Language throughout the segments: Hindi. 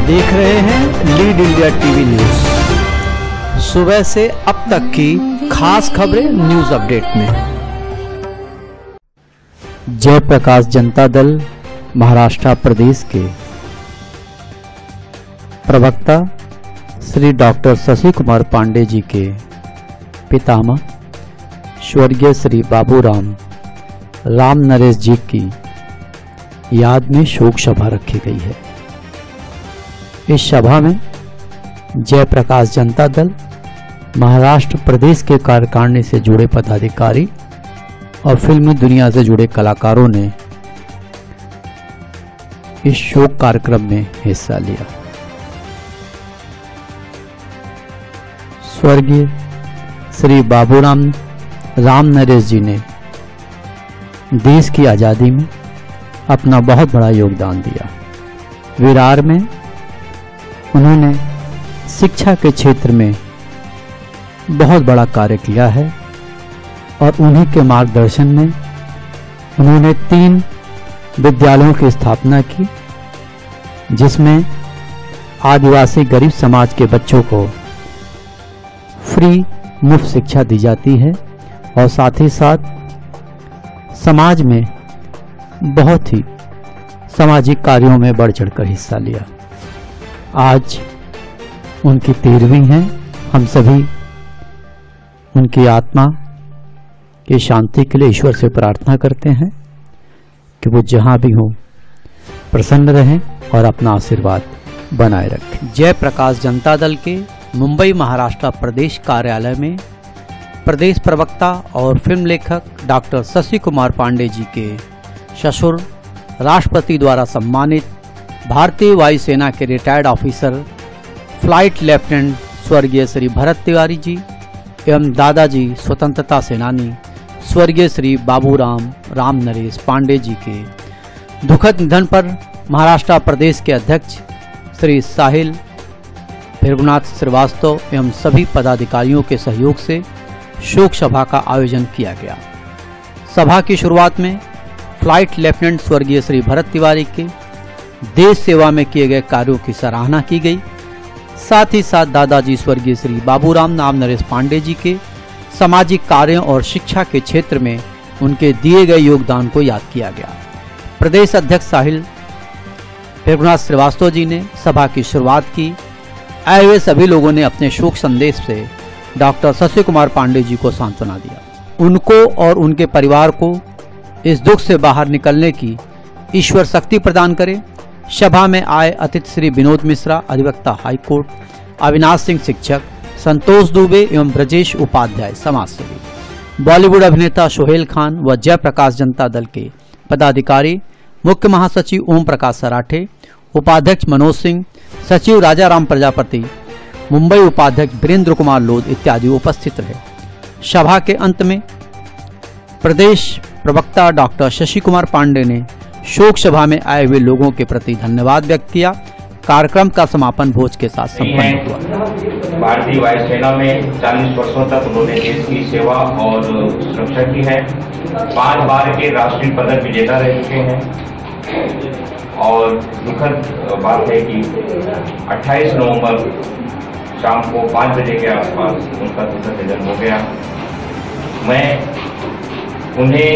देख रहे हैं लीड इंडिया टीवी न्यूज। सुबह से अब तक की खास खबरें न्यूज अपडेट में। जयप्रकाश जनता दल महाराष्ट्र प्रदेश के प्रवक्ता श्री डॉक्टर शशि कुमार पांडे जी के पितामह स्वर्गीय श्री बाबूराम राम नरेश जी की याद में शोक सभा रखी गई है। इस सभा में जयप्रकाश जनता दल महाराष्ट्र प्रदेश के कार्यकारिणी से जुड़े पदाधिकारी और फिल्मी दुनिया से जुड़े कलाकारों ने इस शोक कार्यक्रम में हिस्सा लिया। स्वर्गीय श्री बाबूराम राम नरेश जी ने देश की आज़ादी में अपना बहुत बड़ा योगदान दिया। विरार में उन्होंने शिक्षा के क्षेत्र में बहुत बड़ा कार्य किया है और उन्हीं के मार्गदर्शन में उन्होंने 3 विद्यालयों की स्थापना की, जिसमें आदिवासी गरीब समाज के बच्चों को फ्री मुफ्त शिक्षा दी जाती है और साथ ही साथ समाज में बहुत ही सामाजिक कार्यों में बढ़ चढ़कर हिस्सा लिया। आज उनकी 13वीं है। हम सभी उनकी आत्मा की शांति के लिए ईश्वर से प्रार्थना करते हैं कि वो जहां भी हो प्रसन्न रहें और अपना आशीर्वाद बनाए रखें। जयप्रकाश जनता दल के मुंबई महाराष्ट्र प्रदेश कार्यालय में प्रदेश प्रवक्ता और फिल्म लेखक डॉक्टर शशि कुमार पांडे जी के ससुर राष्ट्रपति द्वारा सम्मानित भारतीय वायुसेना के रिटायर्ड ऑफिसर फ्लाइट लेफ्टिनेंट स्वर्गीय श्री भरत तिवारी जी एवं दादाजी स्वतंत्रता सेनानी स्वर्गीय श्री बाबूराम राम नरेश पांडे जी के दुखद निधन पर महाराष्ट्र प्रदेश के अध्यक्ष श्री साहिल भृगुनाथ श्रीवास्तव एवं सभी पदाधिकारियों के सहयोग से शोक सभा का आयोजन किया गया। सभा की शुरुआत में फ्लाइट लेफ्टिनेंट स्वर्गीय श्री भरत तिवारी के देश सेवा में किए गए कार्यों की सराहना की गई। साथ ही साथ दादाजी स्वर्गीय श्री बाबूराम राम नरेश पांडे जी के सामाजिक कार्यों और शिक्षा के क्षेत्र में उनके दिए गए योगदान को याद किया गया। प्रदेश अध्यक्ष साहिल भृगुनाथ श्रीवास्तव जी ने सभा की शुरुआत की। आए हुए सभी लोगों ने अपने शोक संदेश से डॉक्टर शशि कुमार पांडे जी को सांत्वना दिया। उनको और उनके परिवार को इस दुख से बाहर निकलने की ईश्वर शक्ति प्रदान करे। सभा में आए अतिथि श्री विनोद मिश्रा अधिवक्ता हाईकोर्ट, अविनाश सिंह शिक्षक, संतोष दुबे एवं ब्रजेश उपाध्याय समाजसेवी, बॉलीवुड अभिनेता सोहेल खान व जयप्रकाश जनता दल के पदाधिकारी, मुख्य महासचिव ओम प्रकाश सराठे, उपाध्यक्ष मनोज सिंह, सचिव राजाराम प्रजापति, मुंबई उपाध्यक्ष वीरेंद्र कुमार लोध इत्यादि उपस्थित रहे। सभा के अंत में प्रदेश प्रवक्ता डॉक्टर शशि कुमार पांडे ने शोक सभा में आए हुए लोगों के प्रति धन्यवाद व्यक्त किया। कार्यक्रम का समापन भोज के साथ संपन्न हुआ। भारतीय वायुसेना में 40 वर्षों तक उन्होंने देश की सेवा और सुरक्षा की है। 5 बार के राष्ट्रीय पदक विजेता रह चुके हैं और दुखद बात है कि 28 नवंबर शाम को 5 बजे के आसपास उनका दुखद निधन हो गया। मैं उन्हें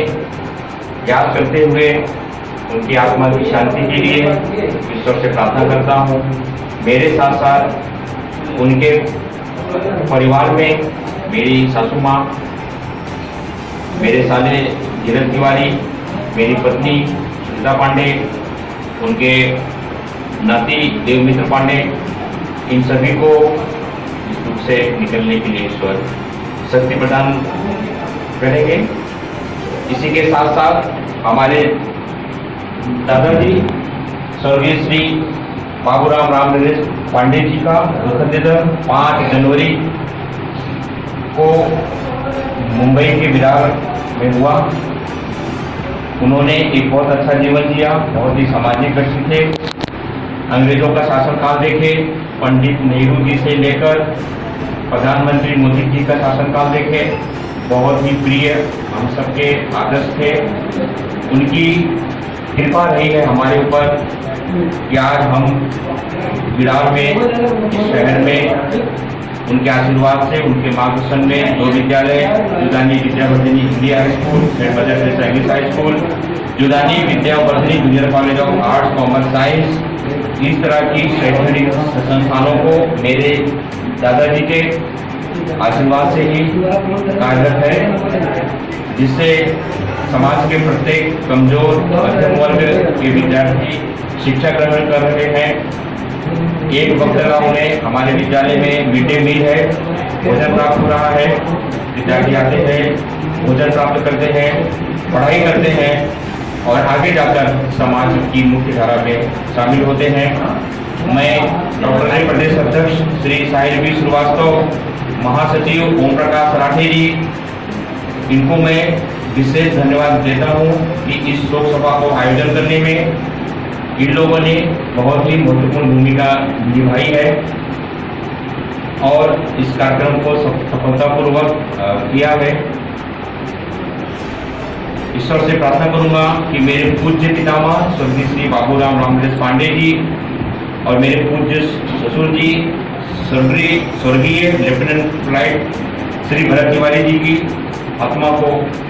याद करते हुए उनकी आत्मा की शांति के लिए ईश्वर से प्रार्थना करता हूँ। मेरे साथ साथ उनके परिवार में मेरी सासू माँ, मेरे साले धीरज तिवारी, मेरी पत्नी सुनीता पांडे, उनके नाती देवमित्र पांडे, इन सभी को इस दुख से निकलने के लिए ईश्वर शक्ति प्रदान करेंगे। इसी के साथ साथ हमारे दादाजी स्वर्गीय श्री बाबूराम राम नरेश पांडे जी का दुखद निधन 5 जनवरी को मुंबई के विरार में हुआ। उन्होंने एक बहुत अच्छा जीवन जिया, बहुत ही सामाजिक व्यक्ति थे। अंग्रेजों का शासनकाल देखे, पंडित नेहरू जी से लेकर प्रधानमंत्री मोदी जी का शासनकाल देखे, बहुत ही प्रिय हम सबके आदर्श थे। उनकी कृपा रही है हमारे ऊपर कि आज हम विरार में, इस शहर में उनके आशीर्वाद से, उनके मार्गदर्शन में 2 विद्यालय, Judani Vidyavardhini Hindi high school, saint Mother Teresa English high school, Judani Vidyavardhini junior college of arts commerce science, इस तरह की शैक्षणिक संस्थानों को मेरे दादाजी के आशीर्वाद से ही कार्यरत है, जिससे समाज के प्रत्येक कमजोर मध्यम वर्ग के विद्यार्थी शिक्षा ग्रहण कर रहे हैं। एक वक्त लगा उन्हें हमारे विद्यालय में मिड डे मील है, भोजन प्राप्त हो रहा है, विद्यार्थी आते हैं, भोजन प्राप्त करते हैं, पढ़ाई करते हैं और आगे जाकर समाज की मुख्य धारा में शामिल होते हैं। मैं डॉक्टर प्रदेश अध्यक्ष श्री साहिल बी श्रीवास्तव, महासचिव ओम प्रकाश राठे जी, इनको मैं विशेष धन्यवाद देता हूं कि इस शोक सभा को आयोजन करने में इन लोगों ने बहुत ही महत्वपूर्ण भूमिका निभाई है और इस कार्यक्रम को सफलतापूर्वक किया है। ईश्वर से प्रार्थना करूंगा कि मेरे पूज्य पितामह स्वर्गीय श्री बाबूराम रामनरेश पांडे जी और मेरे पूज्य ससुर जी स्वर्गीय लेफ्टिनेंट फ्लाइट श्री भरत तिवारी जी की आत्मा को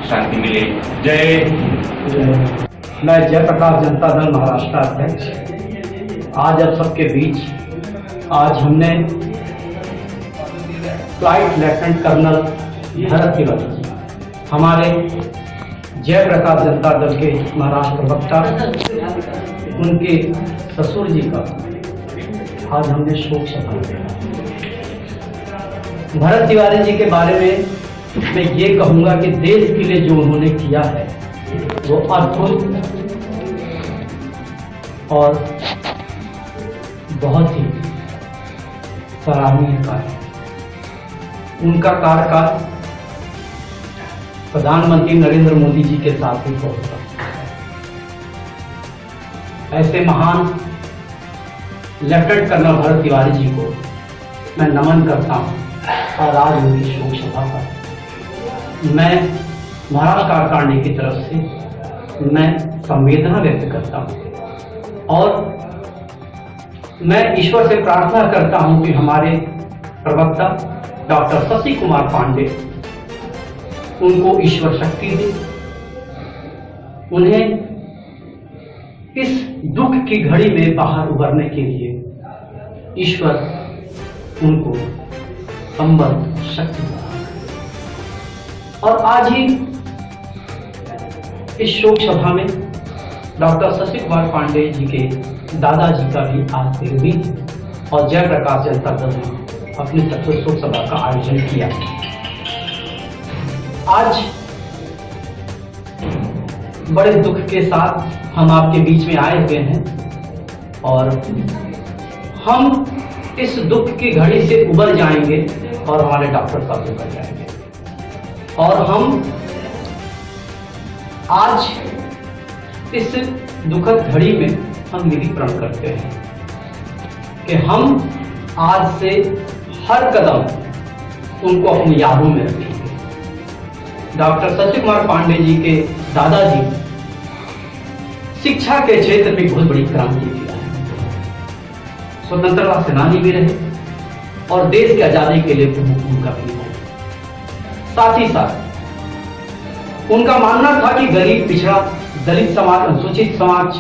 शांति मिले। जय। मैं जयप्रकाश जनता दल महाराष्ट्र अध्यक्ष आज आप सबके बीच आज हमने flight lieutenant colonel Bharat Tiwari हमारे जयप्रकाश जनता दल के महाराष्ट्र प्रवक्ता उनके ससुर जी का आज हमने शोक सभा किया। भरत तिवारी जी के बारे में मैं ये कहूँगा कि देश के लिए जो उन्होंने किया है वो अद्भुत और बहुत ही सराहनीय कार्य। उनका कार्यकाल प्रधानमंत्री नरेंद्र मोदी जी के साथ ही पहुंचा। ऐसे महान लेफ्टिनेंट कर्नल भरत तिवारी जी को मैं नमन करता हूं और आज उनकी शोक सभा पर मैं महाराष्ट्र कार्यकारिणी की तरफ से मैं संवेदना व्यक्त करता हूं और मैं ईश्वर से प्रार्थना करता हूं कि हमारे प्रवक्ता डॉक्टर शशि कुमार पांडे उनको ईश्वर शक्ति दे, उन्हें इस दुख की घड़ी में बाहर उबरने के लिए ईश्वर उनको संबल शक्ति दे। और आज ही इस शोक सभा में डॉक्टर शशि कुमार पांडे जी के दादाजी का भी आज दिन और जयप्रकाश जनता दल ने अपनी तरफ से शोक सभा का आयोजन किया। आज बड़े दुख के साथ हम आपके बीच में आए हुए हैं और हम इस दुख की घड़ी से उबर जाएंगे और हमारे डॉक्टर साहब उबर जाएंगे और हम आज इस दुखद घड़ी में हम विधि प्रण करते हैं कि हम आज से हर कदम उनको अपनी यादों में रखेंगे। डॉक्टर शशि कुमार पांडे जी के दादाजी शिक्षा के क्षेत्र में बहुत बड़ी क्रांति किया है, स्वतंत्रता सेनानी भी रहे और देश की आजादी के लिए भूमिका भी है। साथ ही साथ उनका मानना था कि गरीब, पिछड़ा, दलित समाज, अनुसूचित समाज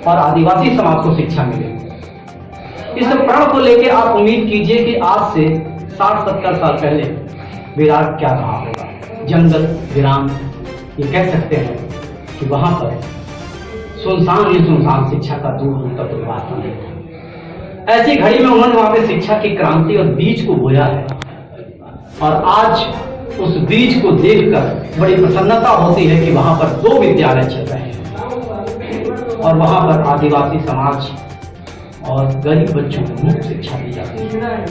और आदिवासी समाज को शिक्षा मिले। इस प्रण को लेकर आप उम्मीद कीजिए कि आज से 60-70 साल पहले विरार क्या रहा होगा। जंगल, वीरान, ये कह सकते हैं कि वहां पर सुनसान ही सुनसान, शिक्षा का दूर दूर तक बात नहीं था। ऐसी घड़ी में उन्होंने वहां पे शिक्षा की क्रांति और बीज को बोया है और आज उस बीज को देखकर बड़ी प्रसन्नता होती है कि वहां पर 2 विद्यालय चल रहे हैं और वहां पर आदिवासी समाज और गरीब बच्चों को मुफ्त शिक्षा दी जाती है।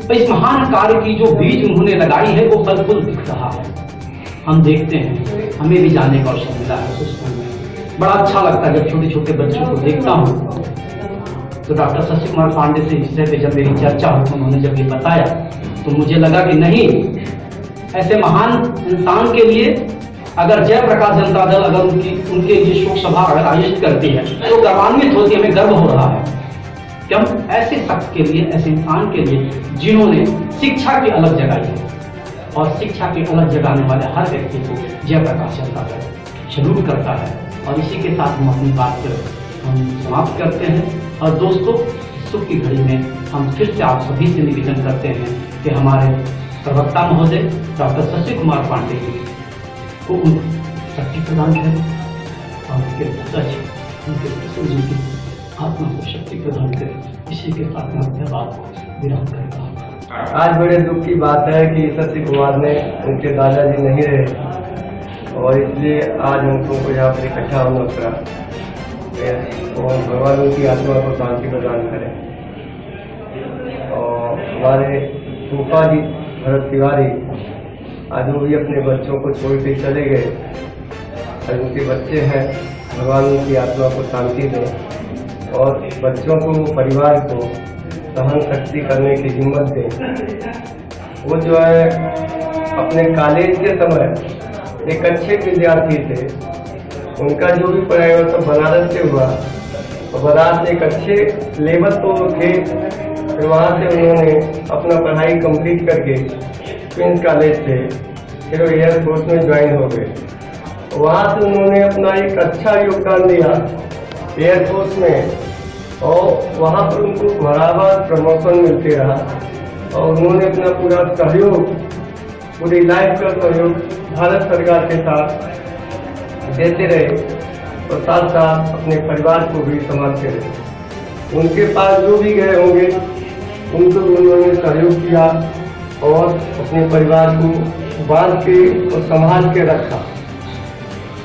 तो इस महान कार्य की जो बीज उन्होंने लगाई है वो फल फूल दिख रहा है। हम देखते हैं, हमें भी जाने का अवसर मिला है उस स्कूल में। बड़ा अच्छा लगता है जब छोटे छोटे बच्चों को देखता हूँ। तो डॉक्टर शशि कुमार पांडे से इस विषय पे जब मेरी चर्चा हुई, उन्होंने जब ये बताया तो मुझे लगा कि नहीं, ऐसे महान इंसान के लिए अगर जयप्रकाश जनता दल अगर उनके लिए शोक सभा अगर आयोजित करती है तो गौरवान्वित होती है, हमें गर्व हो रहा है। कि हम ऐसे शख्स के लिए, ऐसे इंसान के लिए जिन्होंने शिक्षा की अलग जगाई है और शिक्षा की अलग जगाने वाले हर व्यक्ति को जयप्रकाश चंद्र सैल्यूट करता है। और इसी के साथ हम अपनी बात हम समाप्त करते हैं। और दोस्तों, सुख की घड़ी में हम फिर से आप सभी से निवेदन करते हैं कि हमारे प्रवक्ता महोदय डॉक्टर शशि कुमार पांडे जी को उन शक्ति प्रदान करें और उनके आत्मा को शक्ति प्रदान करें। इसी के साथ मैं अपने बात को विराम करेगा। आज बड़े दुख की बात है कि शशि कुमार ने उनके दादाजी नहीं रहे और इसलिए आज उनको यहाँ पर इकट्ठा होना पड़ा और भगवान उनकी आत्मा को शांति प्रदान करें। और हमारे फूफा जी भरत तिवारी आज वो भी अपने बच्चों को छोड़ के चले गए और उनके बच्चे हैं, भगवान उनकी आत्मा को शांति दें और बच्चों को, परिवार को सहन शक्ति करने की हिम्मत दें। वो जो है अपने कॉलेज के समय एक अच्छे विद्यार्थी थे, उनका जो भी पढ़ाई हुआ सब बनारस से हुआ और बनारस एक अच्छे लेवल तो थे। फिर वहाँ से उन्होंने अपना पढ़ाई कंप्लीट करके क्वींस कॉलेज से फिर वो एयरफोर्स में ज्वाइन हो गए। वहाँ से उन्होंने अपना एक अच्छा योगदान दिया एयरफोर्स में और वहाँ पर उनको बराबर प्रमोशन मिलते रहा और उन्होंने अपना पूरा सहयोग, पूरी लाइफ का सहयोग भारत सरकार के साथ देते रहे और साथ साथ अपने परिवार को भी समझते रहे। उनके पास जो भी गए होंगे उनको भी उन्होंने सहयोग किया और अपने परिवार को बांध के और संभाल के रखा।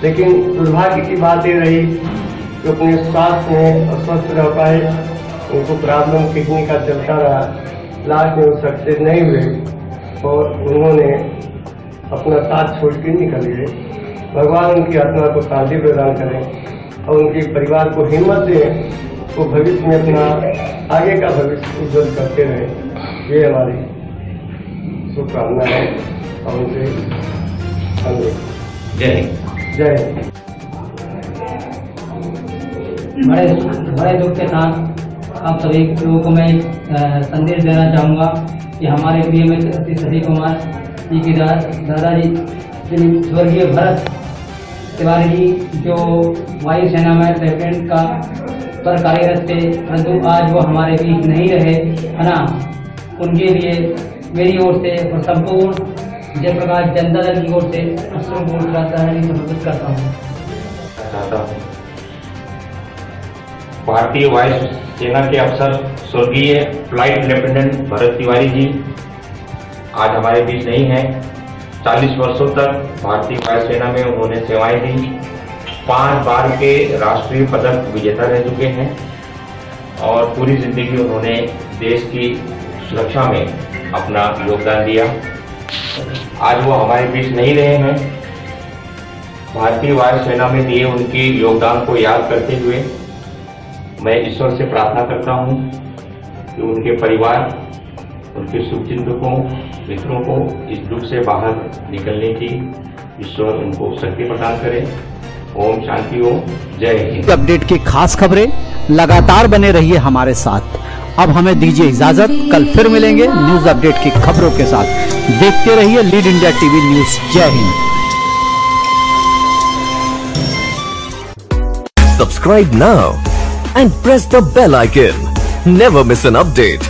लेकिन दुर्भाग्य की बात ये रही कि अपने स्वास्थ्य में अस्वस्थ रह पाए, उनको प्रॉब्लम किडनी का चलता रहा, लास्ट में वो सक्सेस नहीं हुए और उन्होंने अपना साथ छोड़ के निकल गए। भगवान उनकी आत्मा को शांति प्रदान करें और उनके परिवार को हिम्मत दें, वो भविष्य में अपना आगे का भविष्य उज्जवल करते रहें। ये हमारी शुभकामना है और उनसे जय हिंद। जय हिंद। बड़े दुख के साथ आप सभी लोगों को मैं संदेश देना चाहूँगा कि हमारे प्रिय मित्र श्री शशि कुमार जी की दादाजी स्वर्गीय भरत तिवारी जी जो वायुसेना में लेफ्टिनेंट का पर कार्यरत थे, परंतु आज वो हमारे बीच नहीं रहे, है ना। उनके लिए मेरी ओर से और संपूर्ण जयप्रकाश जनता दल की ओर से अश्रुपूर्ण श्रद्धांजलि समर्पित करता हूँ। भारतीय वायु सेना के अफसर स्वर्गीय फ्लाइट लेफ्टिनेंट भरत तिवारी जी आज हमारे बीच नहीं हैं। 40 वर्षों तक भारतीय वायुसेना में उन्होंने सेवाएं दी। 5 बार के राष्ट्रीय पदक विजेता रह चुके हैं और पूरी जिंदगी उन्होंने देश की सुरक्षा में अपना योगदान दिया। आज वो हमारे बीच नहीं रहे हैं। भारतीय वायुसेना में दिए उनके योगदान को याद करते हुए मैं ईश्वर से प्रार्थना करता हूं कि उनके परिवार, उनके शुभचिंतकों, मित्रों को इस दुख से बाहर निकलने की ईश्वर उनको शक्ति प्रदान करे। ओम शांति ओम। जय हिंद। अपडेट की खास खबरें लगातार बने रहिए हमारे साथ। अब हमें दीजिए इजाजत, कल फिर मिलेंगे न्यूज अपडेट की खबरों के साथ। देखते रहिए लीड इंडिया टीवी न्यूज। जय Hind. Subscribe now and press the bell icon. Never miss an update.